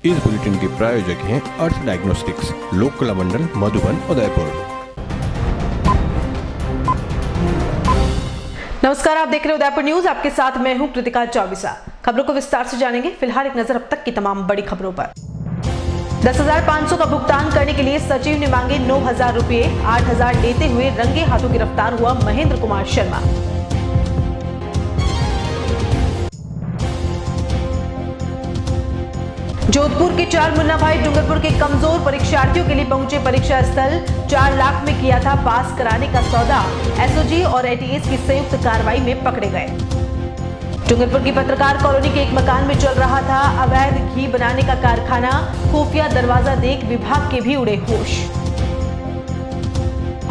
इस बुलेटिन के प्रायोजक हैं अर्थ डायग्नोस्टिक्स, लोक कला मंडल, मधुबन, उदयपुर। नमस्कार, आप देख रहे हैं उदयपुर न्यूज। आपके साथ मैं हूं कृतिका चौबीसा। खबरों को विस्तार से जानेंगे। फिलहाल एक नजर अब तक की तमाम बड़ी खबरों पर। 10,500 का भुगतान करने के लिए सचिव ने मांगे 9,000 रुपए। 8,000 लेते हुए रंगे हाथों गिरफ्तार हुआ महेंद्र कुमार शर्मा। जोधपुर के 4 मुन्ना भाई डूंगरपुर के कमजोर परीक्षार्थियों के लिए पहुंचे परीक्षा स्थल। 4 लाख में किया था पास कराने का सौदा। एसओजी और एटीएस की संयुक्त कार्रवाई में पकड़े गए। डूंगरपुर की पत्रकार कॉलोनी के एक मकान में चल रहा था अवैध घी बनाने का कारखाना। खुफिया दरवाजा देख विभाग के भी उड़े होश।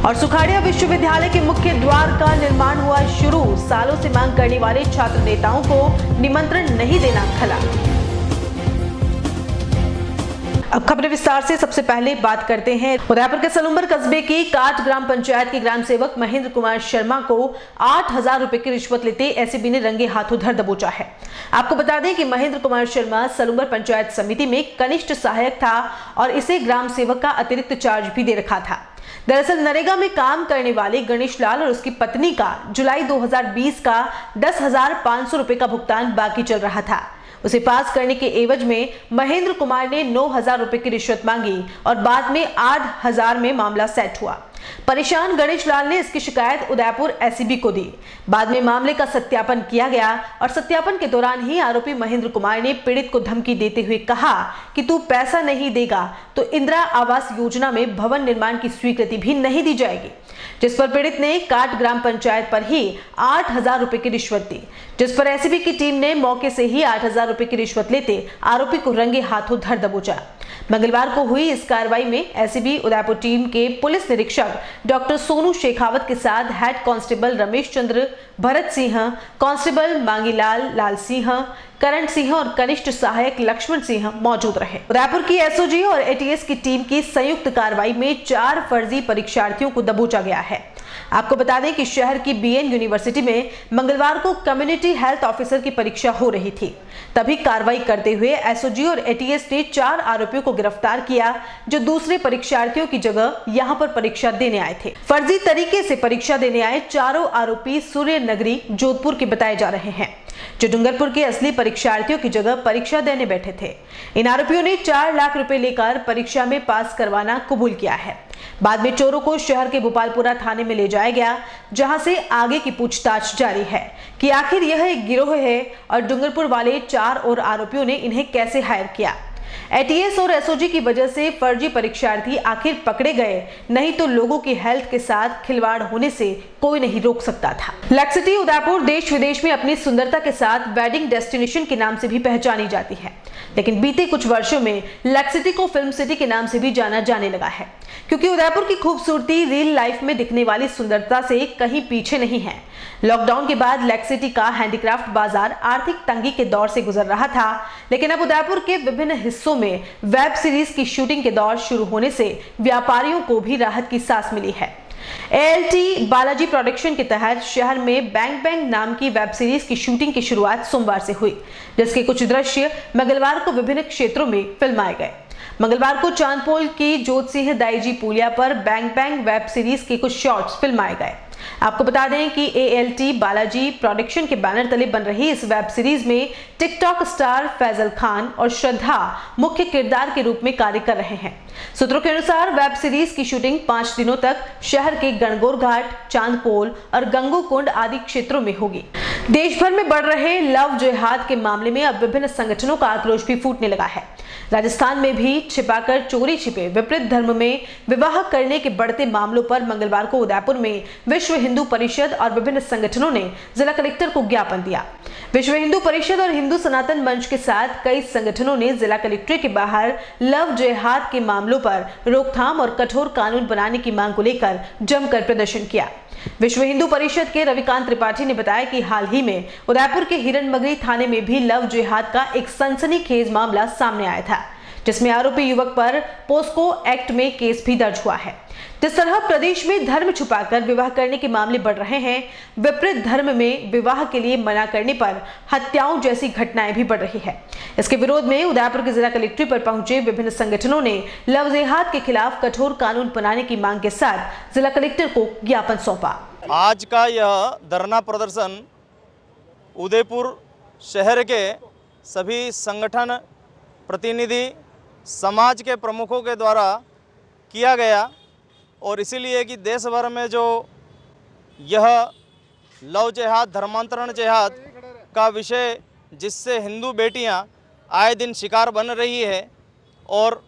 और सुखाड़िया विश्वविद्यालय के मुख्य द्वार का निर्माण हुआ शुरू। सालों से मांग करने वाले छात्र नेताओं को निमंत्रण नहीं देना खला। अब खबरें विस्तार से। सबसे पहले बात करते हैं उदयपुर के सलूम्बर कस्बे की काट ग्राम पंचायत के ग्राम सेवक महेंद्र कुमार शर्मा को 8,000 रुपए की रिश्वत लेते एसीबी ने रंगे हाथों धर दबोचा है। आपको बता दें कि महेंद्र कुमार शर्मा सलूम्बर पंचायत समिति में कनिष्ठ सहायक था और इसे ग्राम सेवक का अतिरिक्त चार्ज भी दे रखा था। दरअसल नरेगा में काम करने वाले गणेश लाल और उसकी पत्नी का जुलाई 2020 का 10,500 रुपए का भुगतान बाकी चल रहा था। उसे पास करने के एवज में महेंद्र कुमार ने 9,000 रुपए की रिश्वत मांगी और बाद में 8,000 में मामला सेट हुआ। परेशान गणेश लाल ने इसकी शिकायत उदयपुर एसीबी को दी। बाद में मामले का सत्यापन किया गया और सत्यापन के दौरान ही आरोपी महेंद्र कुमार ने पीड़ित को धमकी देते हुए कहा कि तू पैसा नहीं देगा तो इंदिरा आवास योजना में भवन निर्माण की स्वीकृति भी नहीं दी जाएगी, जिस पर पीड़ित ने काट ग्राम पंचायत पर ही 8,000 रुपए की रिश्वत दी, जिस पर एसीबी की टीम ने मौके से ही 8,000 रुपए की रिश्वत लेते आरोपी को रंगे हाथों धर दबोचा। मंगलवार को हुई इस कार्रवाई में एसीबी उदयपुर टीम के पुलिस निरीक्षक डॉक्टर सोनू शेखावत के साथ head constable Ramesh Chandra Bharat Singh, constable Mangilal लाल सिंह, करण सिंह और कनिष्ठ सहायक लक्ष्मण सिंह मौजूद रहे। उदयपुर की एसओजी और एटीएस की टीम की संयुक्त कार्रवाई में 4 फर्जी परीक्षार्थियों को दबोचा गया है। आपको बता दें कि शहर की बीएन यूनिवर्सिटी में मंगलवार को कम्युनिटी हेल्थ ऑफिसर की परीक्षा हो रही थी। तभी कार्रवाई करते हुए एसओजी और एटीएस ने 4 आरोपियों को गिरफ्तार किया जो दूसरे परीक्षार्थियों की जगह यहां पर परीक्षा देने आए थे। फर्जी तरीके से परीक्षा देने आए चारों आरोपी सूर्य नगरी जोधपुर के बताए जा रहे हैं, जो डूंगरपुर के असली परीक्षार्थियों की जगह परीक्षा देने बैठे थे। इन आरोपियों ने 4 लाख रुपए लेकर परीक्षा में पास करवाना कबूल किया है। बाद में चोरों को शहर के भोपालपुरा थाने में ले जाया गया, जहां से आगे की पूछताछ जारी है कि आखिर यह एक गिरोह है और डूंगरपुर वाले 4 और आरोपियों ने इन्हें कैसे हायर किया। एटीएस और एसओजी की वजह से फर्जी परीक्षार्थी आखिर पकड़े गए, नहीं तो लोगों की हेल्थ के साथ खिलवाड़ होने से कोई नहीं रोक सकता था। लक्सिटी उदयपुर देश विदेश में अपनी सुंदरता के साथ वेडिंग डेस्टिनेशन के नाम से भी पहचानी जाती है, लेकिन बीते कुछ वर्षों में लक्सिटी को फिल्म सिटी के नाम से भी जाना जाने लगा है, क्योंकि उदयपुर की खूबसूरती रियल लाइफ में दिखने वाली सुंदरता से कहीं पीछे नहीं है। लॉकडाउन के बाद लक्सिटी का हैंडीक्राफ्ट बाजार आर्थिक तंगी के दौर से गुजर रहा था, लेकिन अब उदयपुर के विभिन्न हिस्सों में वेब सीरीज की शूटिंग के दौर शुरू होने से व्यापारियों को भी राहत की सांस मिली है। एएलटी बालाजी प्रोडक्शन के तहत शहर में बैंक बैंक नाम की वेब सीरीज की शूटिंग की शुरुआत सोमवार से हुई, जिसके कुछ दृश्य मंगलवार को विभिन्न क्षेत्रों में फिल्माए गए। मंगलवार को चांदपोल की जोत सिंह दाईजी पुलिया पर बैंक बैंक वेब सीरीज के कुछ शॉट्स फिल्माए गए। आपको बता दें कि एएलटी बालाजी प्रोडक्शन के बैनर तले बन रही इस वेब सीरीज में टिकटॉक स्टार फैजल खान और श्रद्धा मुख्य किरदार के रूप में कार्य कर रहे हैं। सूत्रों के अनुसार वेब सीरीज की शूटिंग 5 दिनों तक शहर के गणगौर घाट, चांदपोल और गंगोकुंड आदि क्षेत्रों में होगी। देश भर में बढ़ रहे लव जिहाद के मामले में अब विभिन्न संगठनों का आक्रोश भी फूटने लगा है। राजस्थान में भी छिपाकर चोरी छिपे विपरीत धर्म में विवाह करने के बढ़ते मामलों पर मंगलवार को उदयपुर में विश्व हिंदू परिषद और विभिन्न संगठनों ने जिला कलेक्टर को ज्ञापन दिया। विश्व हिंदू परिषद और हिंदू सनातन मंच के साथ कई संगठनों ने जिला कलेक्ट्रेट के बाहर लव जिहाद के मामलों पर रोकथाम और कठोर कानून बनाने की मांग को लेकर जमकर प्रदर्शन किया। विश्व हिंदू परिषद के रविकांत त्रिपाठी ने बताया कि हाल ही में उदयपुर के हिरण मगरी थाने में भी लव जिहाद का एक सनसनीखेज मामला सामने आया था, जिसमें आरोपी युवक पर पोस्को एक्ट में केस भी दर्ज हुआ है। जिस तरह प्रदेश में धर्म छुपाकर विवाह करने के मामले बढ़ रहे हैं, विपरीत धर्म में विवाह के लिए मना करने पर हत्याओं जैसी घटनाएं भी बढ़ रही है। इसके विरोध में उदयपुर के जिला कलेक्ट्रेट पर पहुंचे विभिन्न संगठनों ने लव जिहाद के खिलाफ कठोर कानून बनाने की मांग के साथ जिला कलेक्टर को ज्ञापन सौंपा। आज का यह धरना प्रदर्शन उदयपुर शहर के सभी संगठन प्रतिनिधि, समाज के प्रमुखों के द्वारा किया गया और इसीलिए कि देश भर में जो यह लव जिहाद, धर्मांतरण जिहाद का विषय जिससे हिंदू बेटियां आए दिन शिकार बन रही है और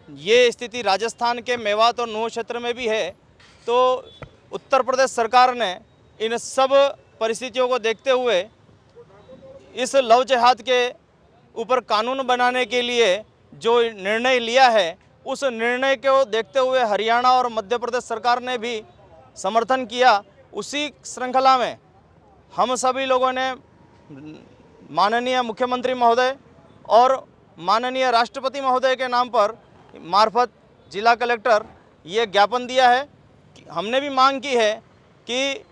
ये स्थिति राजस्थान के मेवात और नूह क्षेत्र में भी है, तो उत्तर प्रदेश सरकार ने इन सब परिस्थितियों को देखते हुए इस लव जिहाद के ऊपर कानून बनाने के लिए जो निर्णय लिया है, उस निर्णय को देखते हुए हरियाणा और मध्य प्रदेश सरकार ने भी समर्थन किया। उसी श्रृंखला में हम सभी लोगों ने माननीय मुख्यमंत्री महोदय और माननीय राष्ट्रपति महोदय के नाम पर मार्फत जिला कलेक्टर ये ज्ञापन दिया है। हमने भी मांग की है कि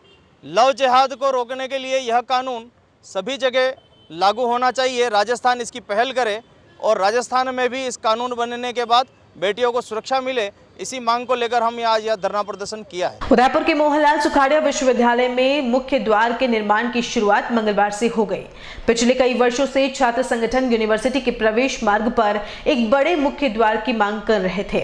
लव जिहाद को रोकने के लिए यह कानून सभी जगह लागू होना चाहिए। राजस्थान इसकी पहल करे और राजस्थान में भी इस कानून बनने के बाद बेटियों को सुरक्षा मिले, इसी मांग को लेकर हम आज यह धरना प्रदर्शन किया है। उदयपुर के मोहनलाल सुखाड़िया विश्वविद्यालय में मुख्य द्वार के निर्माण की शुरुआत मंगलवार से हो गई। पिछले कई वर्षों से छात्र संगठन यूनिवर्सिटी के प्रवेश मार्ग पर एक बड़े मुख्य द्वार की मांग कर रहे थे।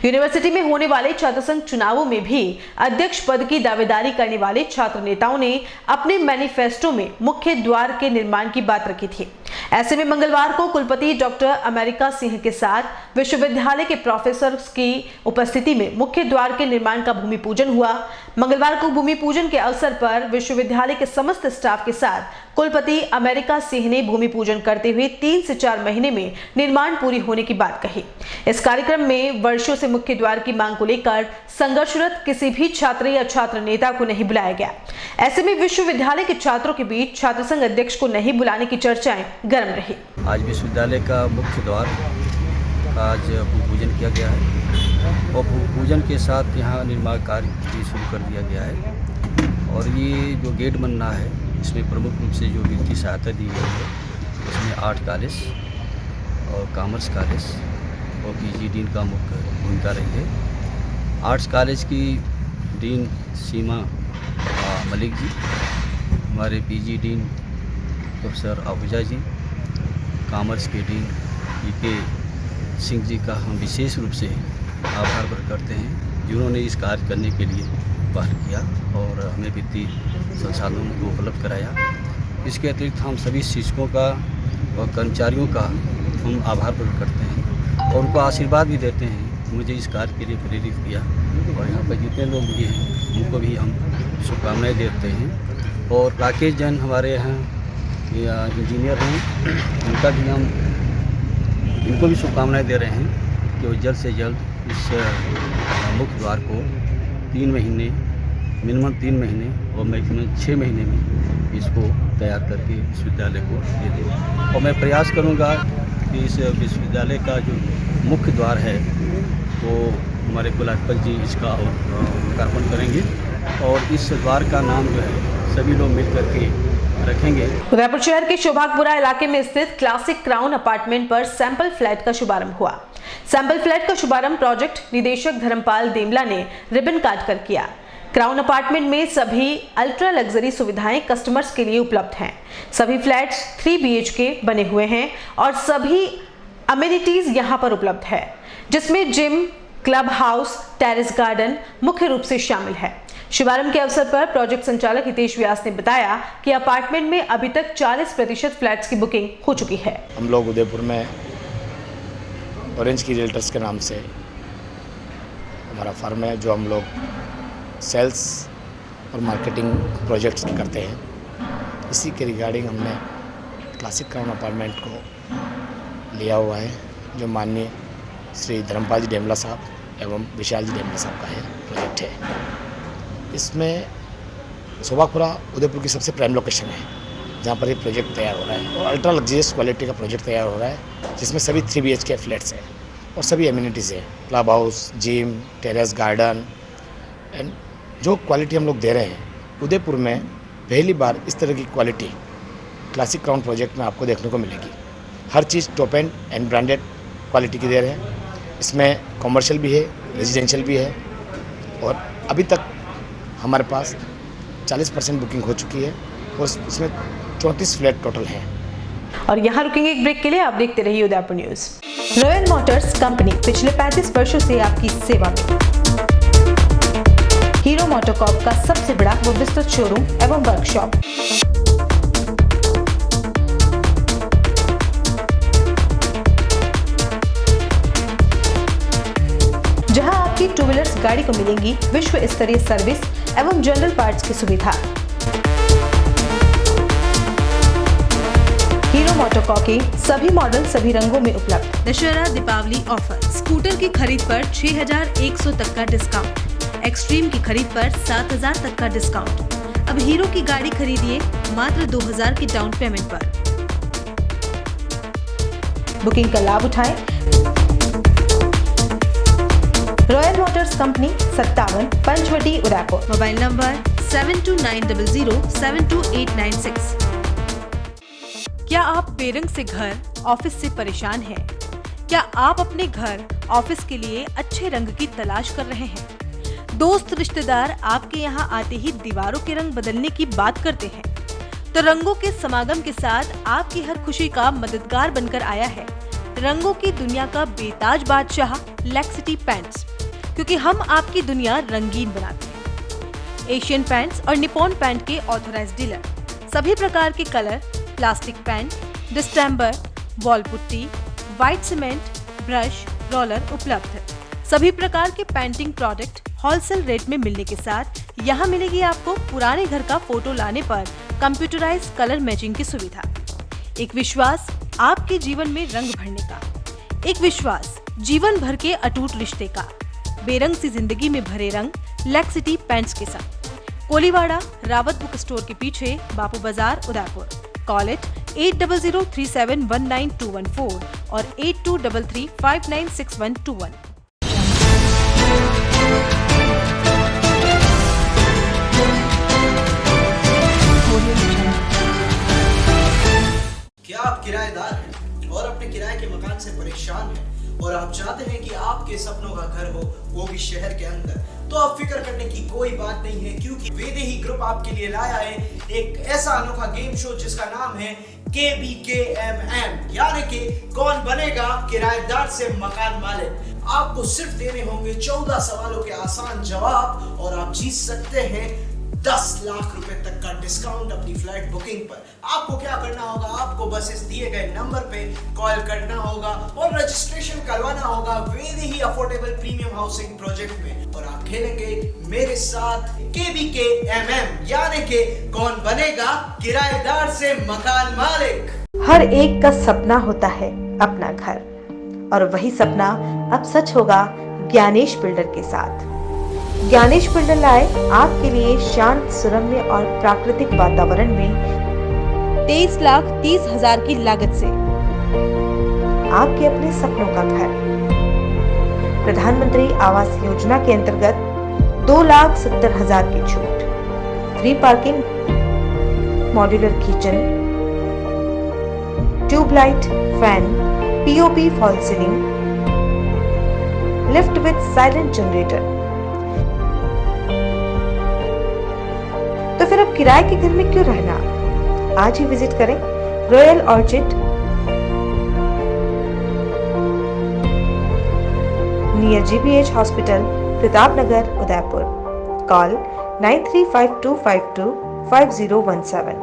यूनिवर्सिटी में होने वाले छात्र संघ चुनावों में भी अध्यक्ष पद की दावेदारी करने वाले छात्र नेताओं ने अपने मैनिफेस्टो में मुख्य द्वार के निर्माण की बात रखी थी। ऐसे में मंगलवार को कुलपति डॉक्टर अमेरिका सिंह के साथ विश्वविद्यालय के प्रोफेसर की उपस्थिति में मुख्य द्वार के निर्माण का भूमि पूजन हुआ। मंगलवार को भूमि पूजन के अवसर पर विश्वविद्यालय के समस्त स्टाफ के साथ कुलपति अमेरिका सिंह ने भूमि पूजन करते हुए 3 से 4 महीने में निर्माण पूरी होने की बात कही। इस कार्यक्रम में वर्षों से मुख्य द्वार की मांग को लेकर संघर्षरत किसी भी छात्र या छात्र नेता को नहीं बुलाया गया। ऐसे में विश्वविद्यालय के छात्रों के बीच छात्र संघ अध्यक्ष को नहीं बुलाने की चर्चाएं गर्म रही। आज विश्वविद्यालय का मुख्य द्वार का आज भूमि पूजन किया गया है और भूमि पूजन के साथ यहाँ निर्माण कार्य भी शुरू कर दिया गया है। और ये जो गेट बन रहा है, इसमें प्रमुख रूप से जो वित्तीय सहायता दी गई है, उसमें आर्ट कॉलेज और कॉमर्स कॉलेज और पीजी डीन का मुख्य भूमिका रही है। आर्ट्स कॉलेज की डीन सीमा मलिक जी, हमारे पीजी डीन प्रोफेसर आहूजा जी, कॉमर्स के डीन पीके सिंह जी का हम विशेष रूप से आभार प्रकट करते हैं, जिन्होंने इस कार्य करने के लिए पहल किया और हमें वित्तीय संसाधनों को उपलब्ध कराया। इसके अतिरिक्त हम सभी शिक्षकों का और कर्मचारियों का हम आभार प्रकट करते हैं और उनको आशीर्वाद भी देते हैं। मुझे इस कार्य के लिए प्रेरित किया और यहाँ पर जितने लोग भी हैं उनको भी हम शुभकामनाएं देते हैं। और राकेश जैन हमारे यहाँ इंजीनियर हैं, इनको भी शुभकामनाएं दे रहे हैं कि वो जल्द से जल्द इस मुख्य द्वार को 3 महीने, मिनिमम 3 महीने और मैक्सिमम 6 महीने में इसको तैयार करके विश्वविद्यालय को दे दें। और मैं प्रयास करूंगा कि इस विश्वविद्यालय का जो मुख्य द्वार है वो हमारे कुलाधिपति जी इसका लोकार्पण करेंगे और इस द्वार का नाम जो है सभी लोग मिल करके रखेंगे। उदयपुर शहर के शोभागपुरा इलाके में स्थित क्लासिक क्राउन अपार्टमेंट पर सैंपल फ्लैट का शुभारंभ हुआ। सैंपल फ्लैट का शुभारंभ प्रोजेक्ट निदेशक धर्मपाल देमला ने रिबन काट कर किया। क्राउन अपार्टमेंट में सभी अल्ट्रा लग्जरी सुविधाएं कस्टमर्स के लिए उपलब्ध हैं। सभी फ्लैट्स 3 BHK बने हुए हैं और सभी अमेनिटीज यहां पर उपलब्ध है, जिसमें gym, club house, terrace garden मुख्य रूप से शामिल है। शुभारंभ के अवसर पर प्रोजेक्ट संचालक हितेश व्यास ने बताया कि अपार्टमेंट में अभी तक 40% फ्लैट्स की बुकिंग हो चुकी है। हम लोग उदयपुर में ऑरेंज की रियल्टर्स के नाम से हमारा फर्म है, जो हम लोग सेल्स और मार्केटिंग प्रोजेक्ट्स करते हैं। इसी के रिगार्डिंग हमने क्लासिक क्राउन अपार्टमेंट को लिया हुआ है, जो माननीय श्री धर्मपाल जी डेमला साहब एवं विशाल जी डेमला साहब का है प्रोजेक्ट है। इसमें शोभागपुरा उदयपुर की सबसे प्राइम लोकेशन है जहाँ पर ये प्रोजेक्ट तैयार हो रहा है, और अल्ट्रा लग्जरियस क्वालिटी का प्रोजेक्ट तैयार हो रहा है, जिसमें सभी 3 BHK फ्लैट्स हैं और सभी एमिनिटीज़ हैं, club house, gym, terrace garden. And जो क्वालिटी हम लोग दे रहे हैं, उदयपुर में पहली बार इस तरह की क्वालिटी क्लासिक क्राउन प्रोजेक्ट में आपको देखने को मिलेगी। हर चीज़ टॉप एंड ब्रांडेड क्वालिटी की दे रहे हैं। इसमें कॉमर्शियल भी है, रेजिडेंशियल भी है, और अभी तक हमारे पास 40% बुकिंग हो चुकी है और इसमें 34 फ्लैट टोटल हैं। और यहाँ रुकेंगे एक ब्रेक के लिए। आप देखते रहिए Udaipur news. Royal motors company पिछले 35 वर्षों से आपकी सेवा में। हीरो मोटोकॉर्प का सबसे बड़ा व विस्तृत शोरूम एवं वर्कशॉप, जहां आपकी 2 व्हीलर्स गाड़ी को मिलेंगी विश्व स्तरीय सर्विस एवं जनरल पार्ट्स की सुविधा। हीरो मोटोकॉर्प के सभी मॉडल सभी रंगों में उपलब्ध। दशहरा दीपावली ऑफर, स्कूटर की खरीद पर 6100 तक का डिस्काउंट, एक्सट्रीम की खरीद पर 7000 तक का डिस्काउंट। अब हीरो की गाड़ी खरीदिए मात्र 2000 की डाउन पेमेंट पर। बुकिंग का लाभ उठाएं। Royal motors company 57 Panchavati Udaipur. Mobile number 7290072896। क्या आप बेरंग से घर ऑफिस से परेशान हैं? क्या आप अपने घर ऑफिस के लिए अच्छे रंग की तलाश कर रहे हैं? दोस्त रिश्तेदार आपके यहाँ आते ही दीवारों के रंग बदलने की बात करते हैं, तो रंगों के समागम के साथ आपकी हर खुशी का मददगार बनकर आया है रंगों की दुनिया का बेताज बादशाह लैक्सिटी पेंट्स, क्योंकि हम आपकी दुनिया रंगीन बनाते हैं। एशियन पेंट्स और निपॉन पेंट के ऑथराइज्ड डीलर। सभी प्रकार के colour, plastic paint, distemper, wall putty, white cement, brush, roller उपलब्ध है। सभी प्रकार के पेंटिंग प्रोडक्ट होलसेल रेट में मिलने के साथ यहाँ मिलेगी आपको पुराने घर का फोटो लाने पर कंप्यूटराइज्ड कलर मैचिंग की सुविधा। एक विश्वास आपके जीवन में रंग भरने का, एक विश्वास जीवन भर के अटूट रिश्ते का। बेरंग सी जिंदगी में भरे रंग लैक्सिटी पेंट्स के साथ। कोलीवाड़ा रावत बुक स्टोर के पीछे, बापू बाजार, उदयपुर। कॉल इट 8003719214 और 8233596121। क्या आप किराएदार हैं और अपने किराए के मकान से परेशान हैं और आप चाहते हैं कि आपके सपनों का घर हो, वो भी शहर के अंदर? तो आप फिक्र करने की कोई बात नहीं है, क्योंकि वेदेही ग्रुप आपके लिए लाया है एक ऐसा अनोखा गेम शो जिसका नाम है KBKMM, यानी कि कौन बनेगा किराएदार से मकान मालिक। आपको सिर्फ देने होंगे 14 सवालों के आसान जवाब और आप जीत सकते हैं 10 लाख रुपए तक का डिस्काउंट अपनी फ्लाइट बुकिंग पर। आपको क्या करना होगा? आपको बस इस दिए गए नंबर पे कॉल करना होगा और रजिस्ट्रेशन करवाना होगा Vaidehi affordable premium housing project में, और आप खेलेंगे मेरे साथ KBKMM, यानी कि कौन बनेगा किराएदार से मकान मालिक। हर एक का सपना होता है अपना घर, और वही सपना अब सच होगा ज्ञानेश बिल्डर के साथ। ज्ञानेश बिल्डर लाए आपके लिए शांत, सुरम्य और प्राकृतिक वातावरण में 23,30,000 की लागत से आपके अपने सपनों का घर। प्रधानमंत्री आवास योजना के अंतर्गत 2,70,000 की छूट, free parking, modular kitchen, tubelight, fan, POP fall ceiling, lift with silent generator. तो फिर अब किराए के घर में क्यों रहना? आज ही विजिट करें royal orchid, near GBH hospital, Pratapnagar, Udaipur. Call 9352525017,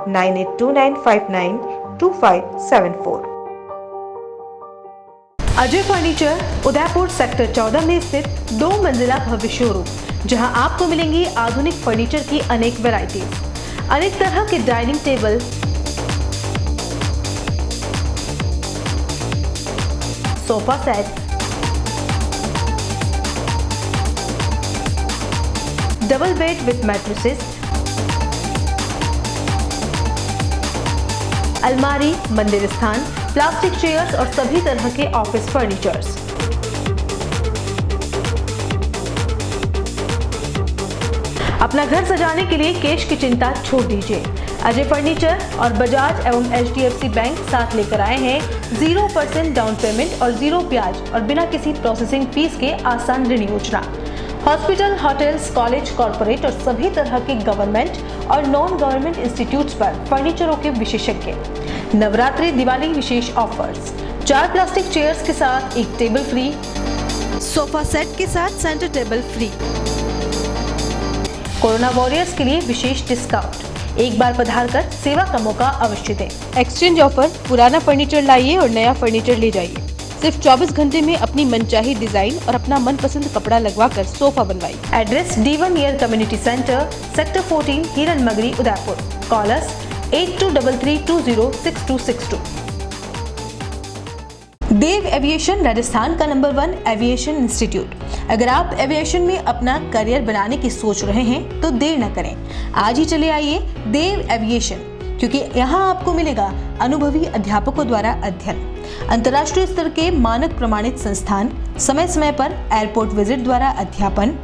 9829592574। Ajay furniture Udaipur sector 14 में स्थित 2 मंजिला भव्य शोरूम, जहां आपको मिलेंगी आधुनिक फर्नीचर की अनेक वैरायटीज, अनेक तरह के dining table, sofa set, double bed with mattresses, अलमारी, मंदिर स्थान, प्लास्टिक चेयर्स और सभी तरह के ऑफिस फर्नीचर्स। अपना घर सजाने के लिए कैश की चिंता छोड़ दीजिए। अजय फर्नीचर और बजाज एवं HDFC बैंक साथ लेकर आए हैं 0% डाउन पेमेंट और 0 ब्याज और बिना किसी प्रोसेसिंग फीस के आसान ऋण योजना। हॉस्पिटल, होटल्स, कॉलेज, कॉर्पोरेट और सभी तरह के गवर्नमेंट और नॉन गवर्नमेंट इंस्टीट्यूट्स पर फर्नीचरों के विशेषज्ञ। नवरात्रि, दिवाली विशेष ऑफर्स। 4 प्लास्टिक चेयर्स के साथ एक टेबल फ्री, सोफा सेट के साथ centre table free. Corona warriors के लिए विशेष डिस्काउंट। एक बार पधार कर सेवा का मौका अवश्य दें। एक्सचेंज ऑफर, पुराना फर्नीचर लाइए और नया फर्नीचर ले जाइए। सिर्फ 24 घंटे में अपनी मनचाही डिजाइन और अपना मनपसंद कपड़ा लगवाकर सोफा बनवाइए। Address D1 near community centre, sector 14, हिरन मगरी, उदयपुर। कॉलर्स 8233206262। देव एविएशन राजस्थान का नंबर 1 एविएशन इंस्टीट्यूट। अगर आप एविएशन में अपना करियर बनाने की सोच रहे हैं तो देर न करें, आज ही चले आइए देव एविएशन, क्योंकि यहाँ आपको मिलेगा अनुभवी अध्यापकों द्वारा अध्ययन, अंतर्राष्ट्रीय स्तर के मानक प्रमाणित संस्थान, समय समय पर एयरपोर्ट विजिट द्वारा अध्यापन,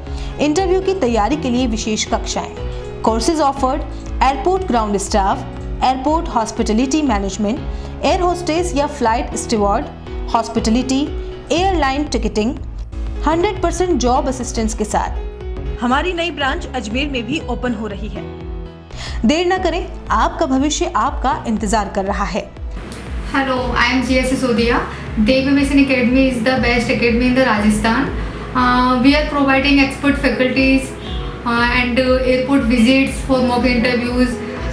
इंटरव्यू की तैयारी के लिए विशेष कक्षाएं, courses offered, airport ground staff, airport hospitality management, air hostess या flight steward, hospitality, airline ticketing, 100% job assistance के साथ। हमारी नई ब्रांच अजमेर में भी ओपन हो रही है। देर न करें, आपका भविष्य आपका इंतजार कर रहा है। Hello, I am GS Sisodia. Dev Aviation Academy is the best academy in the Rajasthan. We are providing expert faculties and airport visits for mock interviews.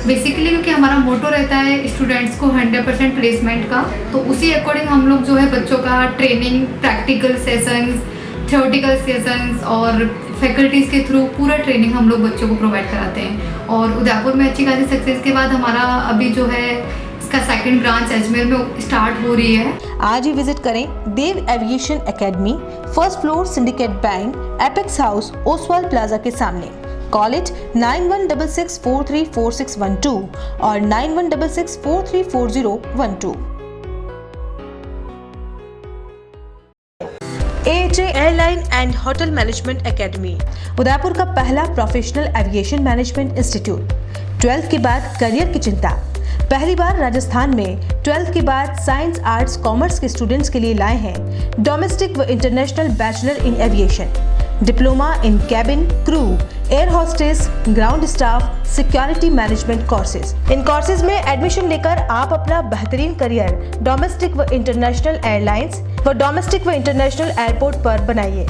Basically क्योंकि हमारा मोटो रहता है स्टूडेंट्स को 100% प्लेसमेंट का, तो उसी अकॉर्डिंग हम लोग जो है बच्चों का training, practical sessions, theoretical sessions और फैकल्टीज़ के थ्रू पूरा ट्रेनिंग हम लोग बच्चों को प्रोवाइड कराते हैं। और उदयपुर में अच्छी खासी सक्सेस के बाद हमारा अभी जो है इसका सेकंड ब्रांच अजमेर में स्टार्ट हो रही है। आज ही विजिट करें Dev aviation academy, first floor, syndicate bank, apex house, Oswal plaza के सामने। कॉलेज 9166434612 और 9166434012। AHA airline and hotel management academy, Udaipur का पहला professional aviation management institute. 12th के बाद करियर की चिंता। पहली बार राजस्थान में 12th के बाद साइंस, आर्ट्स, कॉमर्स के स्टूडेंट्स के लिए लाए हैं डोमेस्टिक व international bachelor in aviation, diploma in cabin crew, air hostess, ground staff, security management courses. इन कोर्सेज में एडमिशन लेकर आप अपना बेहतरीन करियर डोमेस्टिक व इंटरनेशनल एयरलाइंस व डोमेस्टिक व इंटरनेशनल एयरपोर्ट पर बनाइए।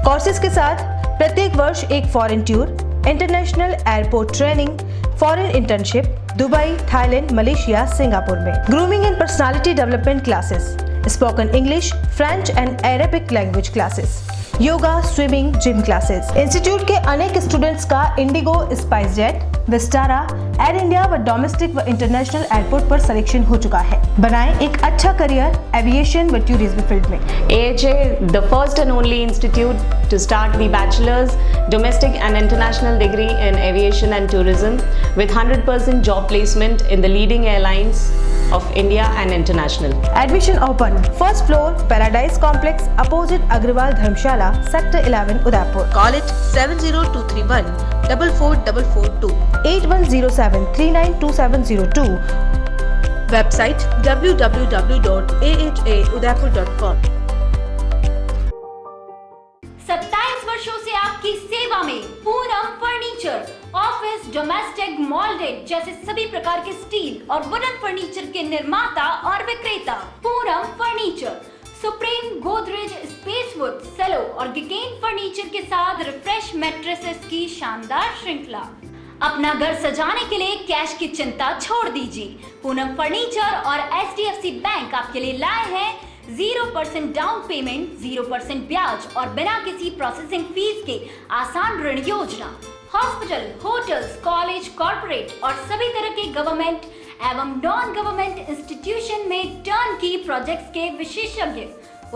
कोर्सेज के साथ प्रत्येक वर्ष एक foreign tour, international airport training, foreign internship, Dubai, Thailand, Malaysia, Singapore में। Grooming and personality development classes, spoken English, French and Arabic language classes, yoga, swimming, gym classes. Institute के अनेक स्टूडेंट्स का इंडिगो, स्पाइस जेट, विस्टारा, एयर इंडिया व डोमेस्टिक व इंटरनेशनल एयरपोर्ट पर selection हो चुका है। बनाएं एक अच्छा करियर एविएशन व टूरिज्म फील्ड में। AHA, the first and only institute to start the bachelor's, domestic and international degree in aviation and tourism with 100% job placement in the leading airlines of India and international. Admission open. First floor, Paradise Complex, opposite Agrawal Dharmshala, Sector 11, Udaipur. Call it 70231 44442 8107 392702. Website www.ahaudaipur.com. 27 वर्षों से आपकी सेवा में Poonam furniture, office, domestic, मॉल्डेड जैसे सभी प्रकार के steel और वुडन फर्नीचर के निर्माता और विक्रेता। पूनम फर्नीचर, सुप्रीम, गोदरेज, स्पेसवुड, सेलो और गिकेन फर्नीचर के साथ रिफ्रेश मैट्रेसेस की शानदार श्रृंखला। अपना घर सजाने के लिए कैश की चिंता छोड़ दीजिए। पूनम फर्नीचर और HDFC बैंक आपके लिए लाए हैं 0% डाउन पेमेंट, 0% ब्याज और बिना किसी प्रोसेसिंग फीस के आसान ऋण योजना। हॉस्पिटल, होटल्स, कॉलेज, कॉर्पोरेट और सभी तरह के गवर्नमेंट एवं नॉन गवर्नमेंट इंस्टीट्यूशन में टर्न की प्रोजेक्ट्स के विशेषज्ञ।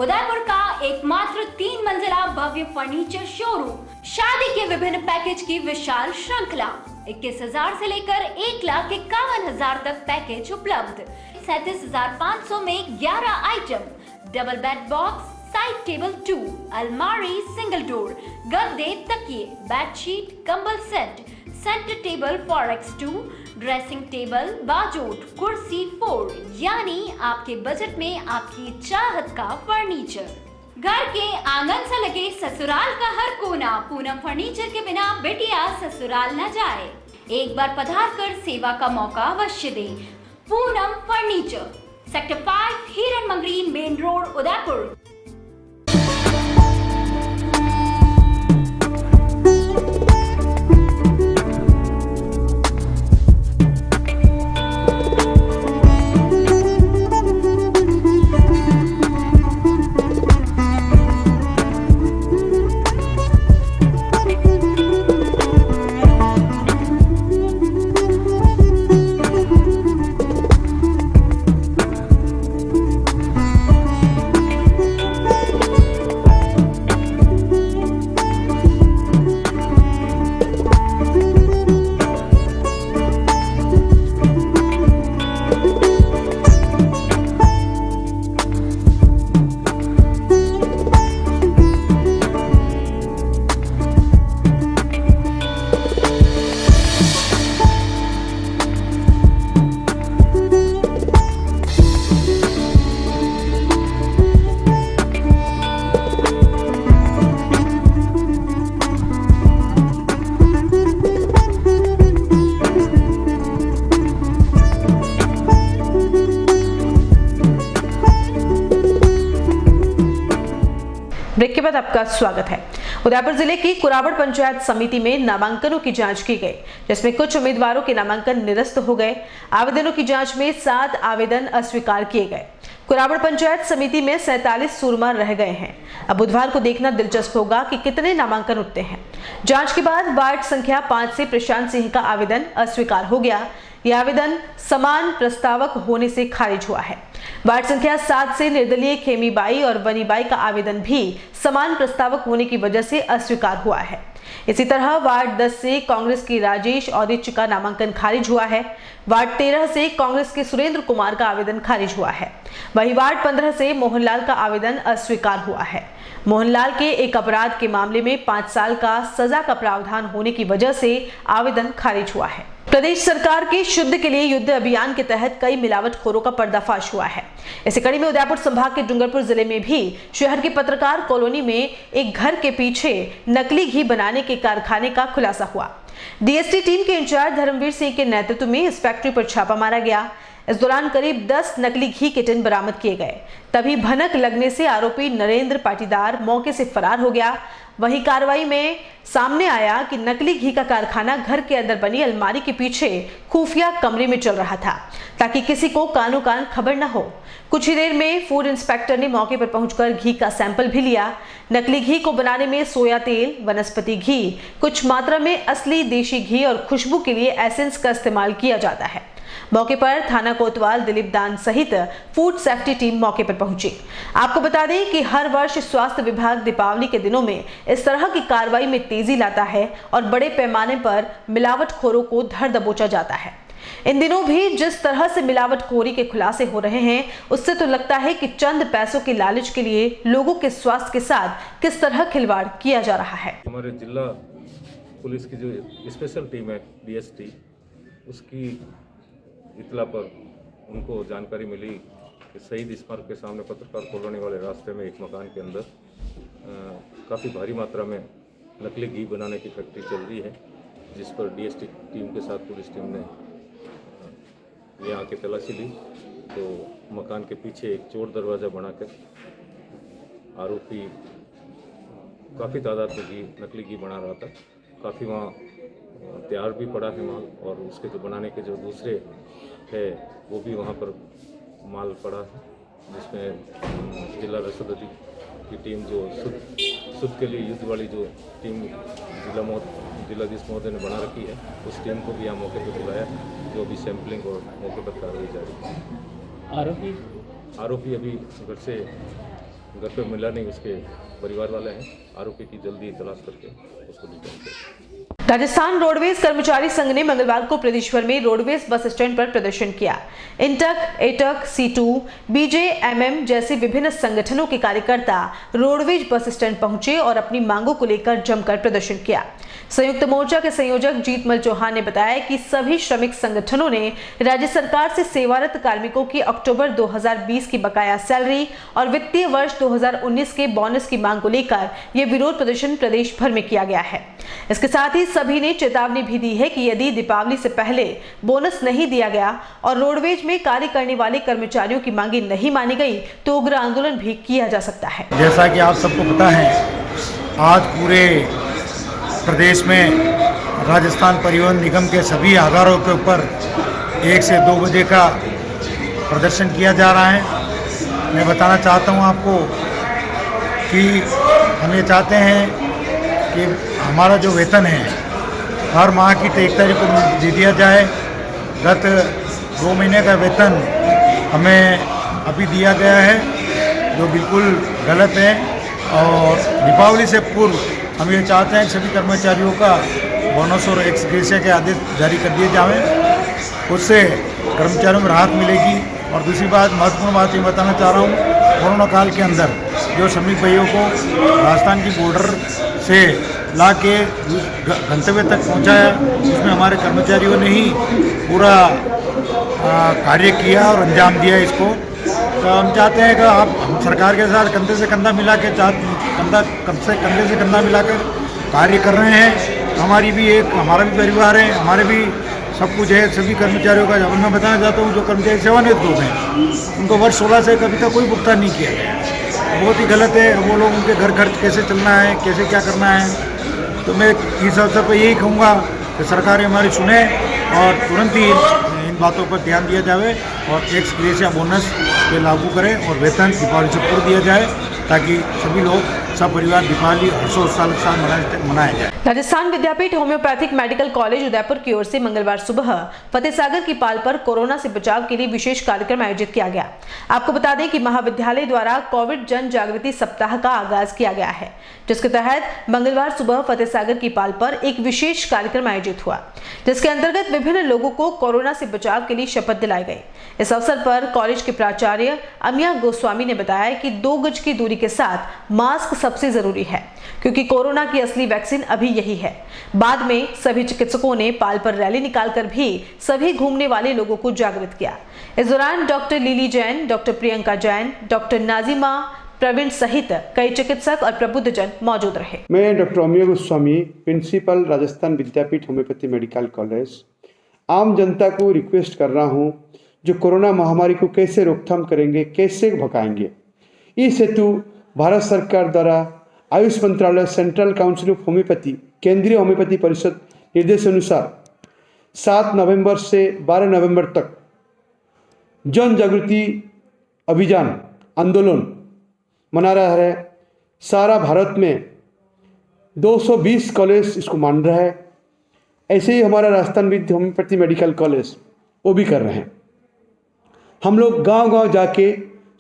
उदयपुर का एकमात्र 3 मंजिला भव्य फर्नीचर शोरूम, शादी के विभिन्न पैकेज की विशाल श्रृंखला, 21,000 से लेकर 1,51,000 तक पैकेज उपलब्ध। 37,500 में 11 item, double bed box, side table 2, अलमारी सिंगल डोर, गद्दे, तकिए, बेडशीट, कंबल set, centre table 4x2, dressing table, बाजोट, कुर्सी 4, यानी आपके बजट में आपकी चाहत का फर्नीचर। घर के आंगन से लगे ससुराल का हर कोना, पूनम फर्नीचर के बिना बेटिया ससुराल न जाए। एक बार पधार कर सेवा का मौका अवश्य दे। Poonam furniture, sector 5, Hiran Magri, main road, Udaipur. Break के बाद आपका स्वागत है। उदयपुर जिले की कुराबड़ पंचायत समिति में नामांकनों की जांच की गई, जिसमें कुछ उम्मीदवारों के नामांकन निरस्त हो गए। आवेदनों की जांच में 7 आवेदन अस्वीकार किए गए। कुराबड़ पंचायत समिति में 47 सूरमा रह गए हैं। अब बुधवार को देखना दिलचस्प होगा कि कितने नामांकन उठते हैं। जांच के बाद वार्ड संख्या 5 से प्रशांत सिंह का आवेदन अस्वीकार हो गया। यह आवेदन समान प्रस्तावक होने से खारिज हुआ है। वार्ड संख्या 7 से निर्दलीय खेमीबाई और वनीबाई का आवेदन भी समान प्रस्तावक होने की वजह से अस्वीकार हुआ है। इसी तरह वार्ड 10 से कांग्रेस की राजेश औदिच्य का नामांकन खारिज हुआ है। वार्ड 13 से कांग्रेस के सुरेंद्र कुमार का आवेदन खारिज हुआ है। वहीं वार्ड 15 से मोहनलाल का आवेदन अस्वीकार हुआ है। मोहनलाल के एक अपराध के मामले में 5 साल का सजा का प्रावधान होने की वजह से आवेदन खारिज हुआ है। प्रदेश सरकार के शुद्ध के लिए युद्ध अभियान के तहत कई मिलावटखोरों का पर्दाफाश हुआ है। इसी कड़ी में उदयपुर संभाग के डूंगरपुर जिले में भी शहर की पत्रकार कॉलोनी में एक घर के पीछे नकली घी बनाने के कारखाने का खुलासा हुआ। डीएसटी टीम के इंचार्ज धर्मवीर सिंह के नेतृत्व में इस फैक्ट्री पर छापा मारा गया। इस दौरान करीब 10 नकली घी के टिन बरामद किए गए। तभी भनक लगने से आरोपी नरेंद्र पाटीदार मौके से फरार हो गया। वहीं कार्रवाई में सामने आया कि नकली घी का कारखाना घर के अंदर बनी अलमारी के पीछे खुफिया कमरे में चल रहा था, ताकि किसी को कानो कान खबर न हो। कुछ ही देर में फूड इंस्पेक्टर ने मौके पर पहुंचकर घी का सैंपल भी लिया। नकली घी को बनाने में सोया तेल, वनस्पति घी, कुछ मात्रा में असली देशी घी और खुशबू के लिए एसेंस का इस्तेमाल किया जाता है। मौके पर थाना कोतवाल दिलीप दान सहित फूड सेफ्टी टीम मौके पर पहुंची। आपको बता दें कि हर वर्ष स्वास्थ्य विभाग दीपावली के दिनों में इस तरह की कार्रवाई में तेजी लाता है और बड़े पैमाने पर मिलावटखोरों को धर दबोचा जाता है। इन दिनों भी जिस तरह से मिलावटखोरी के खुलासे हो रहे हैं, उससे तो लगता है कि चंद पैसों के लालच के लिए लोगों के स्वास्थ्य के साथ किस तरह खिलवाड़ किया जा रहा है। हमारे जिला पुलिस की जो स्पेशल टीम है डीएसटी, उसकी इतला पर उनको जानकारी मिली कि शहीद स्मारक के सामने पत्रकार कॉलोनी वाले रास्ते में एक मकान के अंदर काफ़ी भारी मात्रा में नकली घी बनाने की फैक्ट्री चल रही है, जिस पर डीएसटी टीम के साथ पुलिस टीम ने यहाँ आके तलाशी ली। तो मकान के पीछे एक चोर दरवाज़ा बनाकर आरोपी काफ़ी तादाद में नकली घी बना रहा था। काफ़ी वहाँ तैयार भी पड़ा है माल, और उसके जो बनाने के जो दूसरे है वो भी वहाँ पर माल पड़ा है, जिसमें जिला रसद की टीम जो शुद्ध के लिए युद्ध वाली जो टीम जिलाधीश महोदय ने बना रखी है, उस टीम को भी यहाँ मौके पर बुलाया, जो अभी सैंपलिंग और मौके पर कार्रवाई जारी है। आरोपी अभी घर पे मिला नहीं, उसके परिवार वाले हैं। आरोपी की जल्दी तलाश करके उसको डिटेन करें। राजस्थान रोडवेज कर्मचारी संघ ने मंगलवार को प्रदेश भर में रोडवेज बस स्टैंड पर प्रदर्शन किया। इंटक, एटक, C2, BJMM जैसे विभिन्न संगठनों के कार्यकर्ता रोडवेज बस स्टैंड पहुंचे और अपनी मांगों को लेकर जमकर प्रदर्शन किया। संयुक्त मोर्चा के संयोजक जीतमल चौहान ने बताया कि सभी श्रमिक संगठनों ने राज्य सरकार से सेवारत कार्मिकों की अक्टूबर 2020 की बकाया सैलरी और वित्तीय वर्ष 2019 के बोनस की मांग को लेकर यह विरोध प्रदर्शन प्रदेश भर में किया गया है। इसके साथ ही सभी ने चेतावनी भी दी है कि यदि दीपावली से पहले बोनस नहीं दिया गया और रोडवेज में कार्य करने वाले कर्मचारियों की मांगे नहीं मानी गई तो उग्र आंदोलन भी किया जा सकता है। जैसा कि आप सबको पता है, आज पूरे प्रदेश में राजस्थान परिवहन निगम के सभी आधारों के ऊपर 1 से 2 बजे का प्रदर्शन किया जा रहा है। मैं बताना चाहता हूं आपको कि हम ये चाहते हैं कि हमारा जो वेतन है हर माह की 1 तारीख को दे दिया जाए। गत 2 महीने का वेतन हमें अभी दिया गया है जो बिल्कुल गलत है, और दीपावली से पूर्व हम ये चाहते हैं कि सभी कर्मचारियों का बोनस और एक्स ग्रेशिया के आदेश जारी कर दिए जाएं। उससे कर्मचारियों में राहत मिलेगी। और दूसरी बात, महत्वपूर्ण बात ये बताना चाह रहा हूँ, कोरोना काल के अंदर जो श्रमिक भाइयों को राजस्थान की बॉर्डर से ला के गंतव्य तक पहुँचाया, उसमें हमारे कर्मचारियों ने ही पूरा कार्य किया और अंजाम दिया इसको। तो हम चाहते हैं कि हम सरकार के साथ कंधे से कंधा मिला के कंधे से कंधा मिलाकर कार्य कर रहे हैं। हमारा भी परिवार है, हमारे भी सब कुछ है सभी कर्मचारियों का। जब मैं बताना चाहता हूँ, जो कर्मचारी सेवानिवृत्त लोग हैं उनको वर्ष 16 से कभी तक कोई भुगतान नहीं किया गया। बहुत ही गलत है। वो लोग, उनके घर खर्च कैसे चलना है, कैसे क्या करना है। तो मैं इस अवसर पर यही कहूँगा कि सरकार हमारी सुने और तुरंत ही इन बातों पर ध्यान दिया जाए और एक्स ग्रेशिया बोनस पे लागू करें और वेतन दीपावली से पूर्व दिया जाए, ताकि सभी लोग सपरिवार दीपावली हर्षोल्लास के साथ मनाया जाए। राजस्थान विद्यापीठ होम्योपैथिक मेडिकल कॉलेज उदयपुर की ओर से मंगलवार सुबह फतेहसागर की पाल पर कोरोना से बचाव के लिए विशेष कार्यक्रम आयोजित किया गया। आपको बता दें कि महाविद्यालय द्वारा कोविड जन जागृति सप्ताह का आगाज किया गया है, जिसके तहत मंगलवार सुबह फतेहसागर की पाल पर एक विशेष कार्यक्रम आयोजित हुआ, जिसके अंतर्गत विभिन्न लोगों को कोरोना से बचाव के लिए शपथ दिलाई गई। इस अवसर पर कॉलेज के प्राचार्य अमिया गोस्वामी ने बताया कि 2 गज की दूरी के साथ मास्क सबसे जरूरी है, क्योंकि कोरोना की असली वैक्सीन अभी यही है। बाद में सभी चिकित्सकों ने पाल पर रैली निकालकर भी सभी घूमने वाले लोगों को जागृत किया। इस दौरान डॉक्टर लीली जैन, डॉक्टर प्रियंका जैन, डॉक्टर नाजिमा प्रवीण सहित कई चिकित्सक और प्रबुद्धजन मौजूद रहे। मैं डॉक्टर अमिया गोस्वामी, प्रिंसिपल राजस्थान विद्यापीठ होम्योपैथी मेडिकल कॉलेज, आम जनता को रिक्वेस्ट कर रहा हूं, जो कोरोना महामारी को कैसे रोकथाम करेंगे, कैसे भगाएंगे, इस हेतु भारत सरकार द्वारा आयुष मंत्रालय, सेंट्रल काउंसिल ऑफ होम्योपैथी, केंद्रीय होम्योपैथी परिषद निर्देशानुसार 7 नवंबर से 12 नवंबर तक जन जागृति अभियान आंदोलन मना रहा है। सारा भारत में 220 कॉलेज इसको मान रहा है। ऐसे ही हमारा राजस्थान विद्या होम्योपैथी मेडिकल कॉलेज वो भी कर रहे हैं। हम लोग गांव-गांव जाके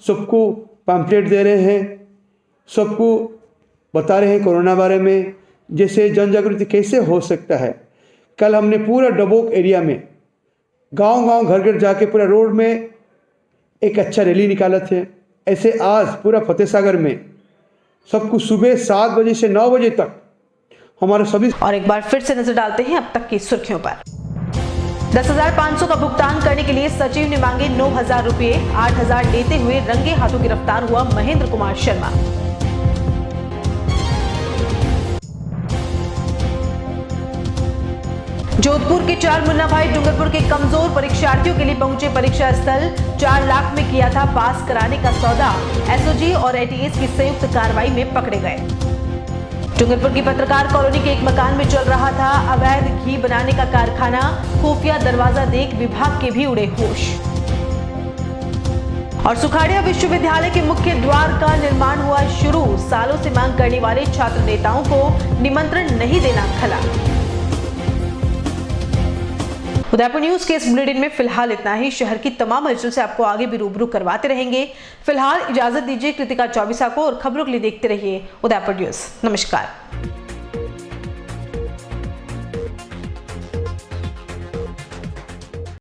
सबको पैम्पलेट दे रहे हैं, सबको बता रहे हैं कोरोना बारे में, जैसे जन जागृति कैसे हो सकता है। कल हमने पूरा डबोक एरिया में गांव-गांव, घर-घर जाके पूरा रोड में एक अच्छा रैली निकाला थे। ऐसे आज पूरा फतेहसागर में सबको सुबह 7 बजे से 9 बजे तक हमारे सभी। और एक बार फिर से नजर डालते हैं अब तक की सुर्खियों पर। 10,500 का भुगतान करने के लिए सचिव ने मांगे 9,000 रुपए। 8,000 लेते हुए रंगे हाथों गिरफ्तार हुआ महेंद्र कुमार शर्मा। जोधपुर के 4 मुन्ना भाई डूंगरपुर के कमजोर परीक्षार्थियों के लिए पहुंचे परीक्षा स्थल। 4 लाख में किया था पास कराने का सौदा। एसओजी और एटीएस की संयुक्त कार्रवाई में पकड़े गए। डूंगरपुर की पत्रकार कॉलोनी के एक मकान में चल रहा था अवैध घी बनाने का कारखाना। खुफिया दरवाजा देख विभाग के भी उड़े होश। और सुखाड़िया विश्वविद्यालय के मुख्य द्वार का निर्माण हुआ शुरू। सालों से मांग करने वाले छात्र नेताओं को निमंत्रण नहीं देना खला। उदयपुर न्यूज के इस बुलेटिन में फिलहाल इतना ही। शहर की तमाम हलचल से आपको आगे भी रूबरू करवाते रहेंगे। फिलहाल इजाजत दीजिए कृतिका चौबीसा को और खबरों के लिए देखते रहिए उदयपुर न्यूज। नमस्कार।